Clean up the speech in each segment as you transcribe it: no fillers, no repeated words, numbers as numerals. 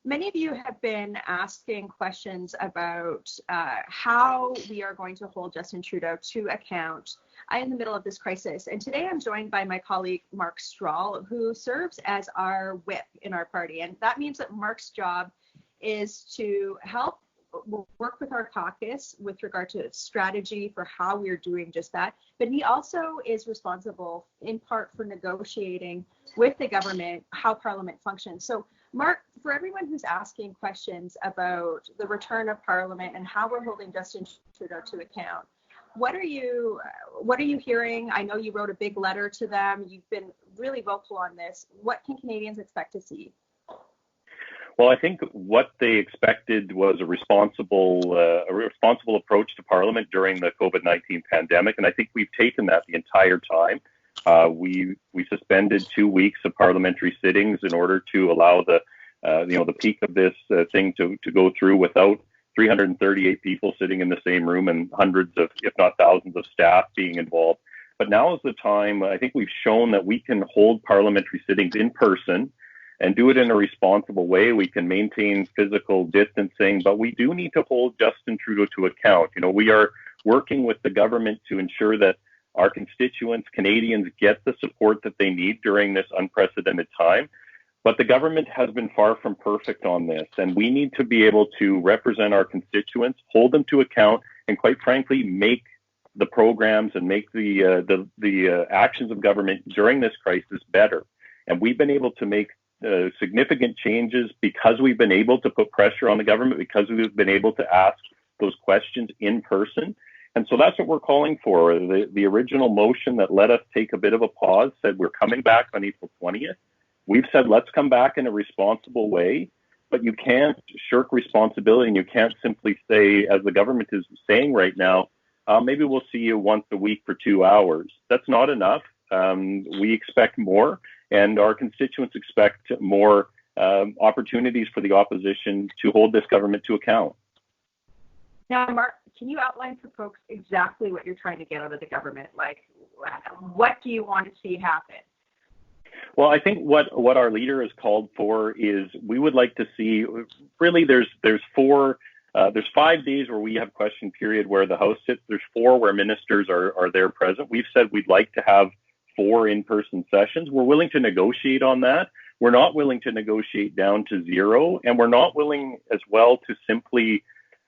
Many of you have been asking questions about how we are going to hold Justin Trudeau to account in the middle of this crisis. And today I'm joined by my colleague, Mark Strahl, who serves as our whip in our party. And that means that Mark's job is to help work with our caucus with regard to strategy for how we're doing just that. But he also is responsible in part for negotiating with the government how Parliament functions. So Mark, for everyone who's asking questions about the return of Parliament and how we're holding Justin Trudeau to account, what are you hearing? I know you wrote a big letter to them. You've been really vocal on this. What can Canadians expect to see? Well, I think what they expected was a responsible approach to Parliament during the COVID-19 pandemic, and I think we've taken that the entire time. We suspended 2 weeks of parliamentary sittings in order to allow the peak of this thing to go through without 338 people sitting in the same room and hundreds of, if not thousands of staff being involved. But now is the time. I think we've shown that we can hold parliamentary sittings in person and do it in a responsible way. We can maintain physical distancing, but we do need to hold Justin Trudeau to account. We are working with the government to ensure that our constituents, Canadians, get the support that they need during this unprecedented time. But the government has been far from perfect on this, and we need to be able to represent our constituents, hold them to account, and quite frankly, make the programs and make the actions of government during this crisis better. And we've been able to make significant changes because we've been able to put pressure on the government, because we've been able to ask those questions in person. And so that's what we're calling for. The original motion that let us take a bit of a pause said we're coming back on April 20th. We've said let's come back in a responsible way, but you can't shirk responsibility, and you can't simply say, as the government is saying right now, maybe we'll see you once a week for 2 hours. That's not enough. We expect more, and our constituents expect more opportunities for the opposition to hold this government to account. Now, Mark, can you outline for folks exactly what you're trying to get out of the government? Like, what do you want to see happen? Well, I think what our leader has called for is we would like to see, really there's 5 days where we have question period where the House sits. There's 4 where ministers are there present. We've said we'd like to have 4 in-person sessions. We're willing to negotiate on that. We're not willing to negotiate down to 0, and we're not willing as well to simply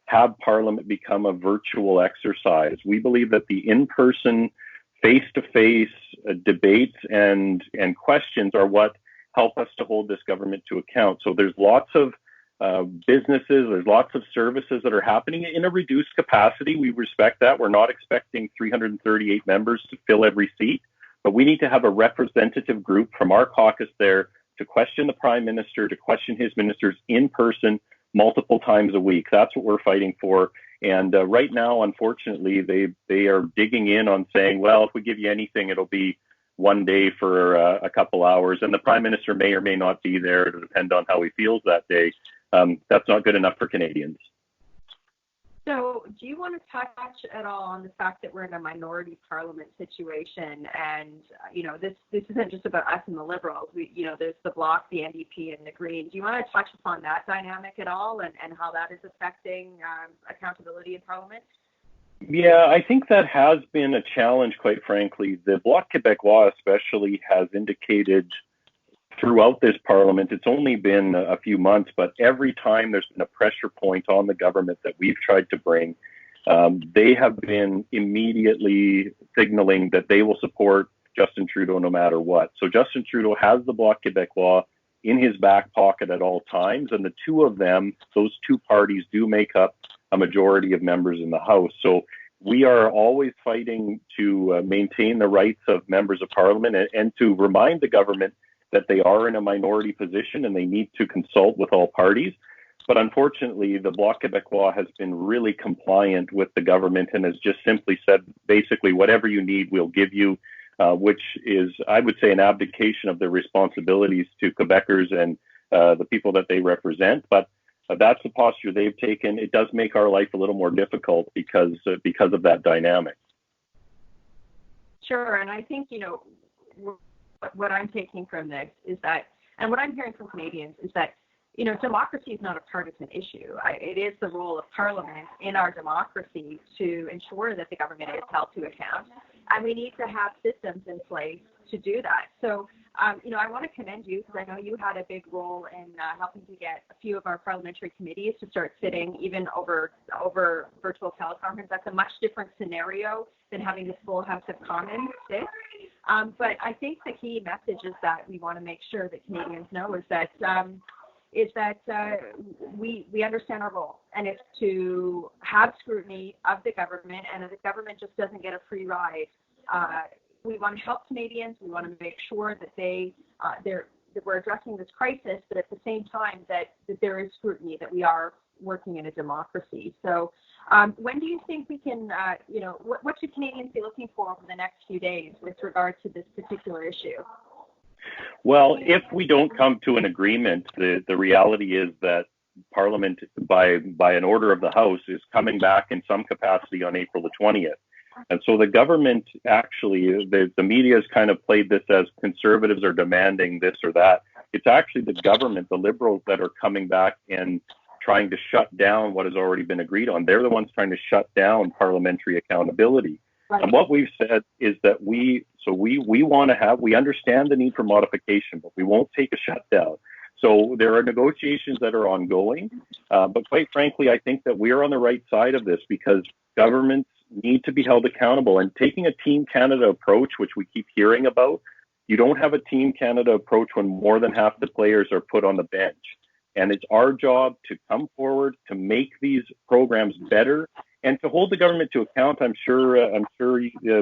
have Parliament become a virtual exercise. We believe that the in-person, face-to-face debates and questions are what help us to hold this government to account. So there's lots of businesses, there's lots of services that are happening in a reduced capacity. We respect that. We're not expecting 338 members to fill every seat, but we need to have a representative group from our caucus there to question the Prime Minister, to question his ministers in person multiple times a week. That's what we're fighting for. And right now, unfortunately, they are digging in on saying, well, if we give you anything, it'll be 1 day for a couple hours. And the Prime Minister may or may not be there. It'll depend on how he feels that day. That's not good enough for Canadians. So do you want to touch at all on the fact that we're in a minority parliament situation, and this isn't just about us and the Liberals. There's the Bloc, the NDP, and the Greens. Do you want to touch upon that dynamic at all, and how that is affecting accountability in Parliament? Yeah, I think that has been a challenge, quite frankly. The Bloc Québécois especially has indicated throughout this Parliament, it's only been a few months, but every time there's been a pressure point on the government that we've tried to bring, they have been immediately signaling that they will support Justin Trudeau no matter what. So Justin Trudeau has the Bloc Québécois in his back pocket at all times, and the two of them, those two parties, do make up a majority of members in the House. So we are always fighting to maintain the rights of members of Parliament and to remind the government that they are in a minority position and they need to consult with all parties. But unfortunately, the Bloc Québécois has been really compliant with the government and has just simply said, basically, whatever you need, we'll give you, which is, I would say, an abdication of their responsibilities to Quebecers and the people that they represent. But that's the posture they've taken. It does make our life a little more difficult because of that dynamic. Sure, and I think, what I'm taking from this is that, and what I'm hearing from Canadians is that democracy is not a partisan issue. It is the role of Parliament in our democracy to ensure that the government is held to account, and we need to have systems in place to do that. So, I want to commend you because I know you had a big role in helping to get a few of our parliamentary committees to start sitting even over virtual teleconference. That's a much different scenario than having the full House of Commons sit. But I think the key message is that we want to make sure that Canadians know is that we understand our role, and it's to have scrutiny of the government, and the government just doesn't get a free ride. We want to help Canadians. We want to make sure that that we're addressing this crisis, but at the same time that there is scrutiny, that we are working in a democracy. So when do you think we can, what should Canadians be looking for over the next few days with regard to this particular issue? Well, if we don't come to an agreement, the reality is that Parliament, by an order of the House, is coming back in some capacity on April the 20th. And so the government actually, the media has kind of played this as conservatives are demanding this or that. It's actually the government, the Liberals, that are coming back and trying to shut down what has already been agreed on. They're the ones trying to shut down parliamentary accountability. Right. And what we've said is that we want to have, we understand the need for modification, but we won't take a shutdown. So there are negotiations that are ongoing. But quite frankly, I think that we're on the right side of this because governments need to be held accountable. And taking a Team Canada approach, which we keep hearing about, you don't have a Team Canada approach when more than half the players are put on the bench. And it's our job to come forward, to make these programs better, and to hold the government to account. I'm sure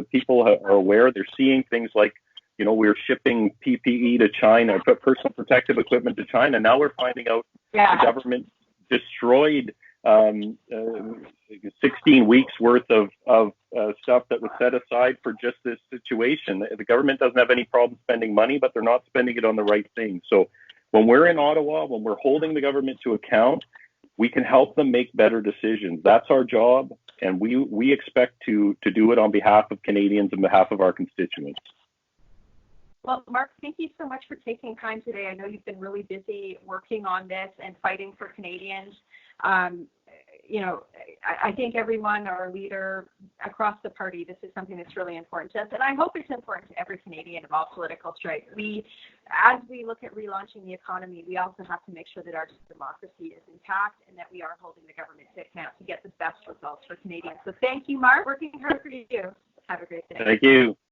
people are aware. They're seeing things like, we're shipping PPE to China, personal protective equipment to China. Now we're finding out the government destroyed 16 weeks worth of stuff that was set aside for just this situation. The government doesn't have any problem spending money, but they're not spending it on the right things. So when we're in Ottawa, when we're holding the government to account, we can help them make better decisions. That's our job, and we expect to do it on behalf of Canadians and behalf of our constituents. Well, Mark, thank you so much for taking time today. I know you've been really busy working on this and fighting for Canadians. I think everyone, our leader across the party, this is something that's really important to us. And I hope it's important to every Canadian of all political stripe. As we look at relaunching the economy, we also have to make sure that our democracy is intact and that we are holding the government to account to get the best results for Canadians. So thank you, Mark. Working hard for you. Have a great day. Thank you.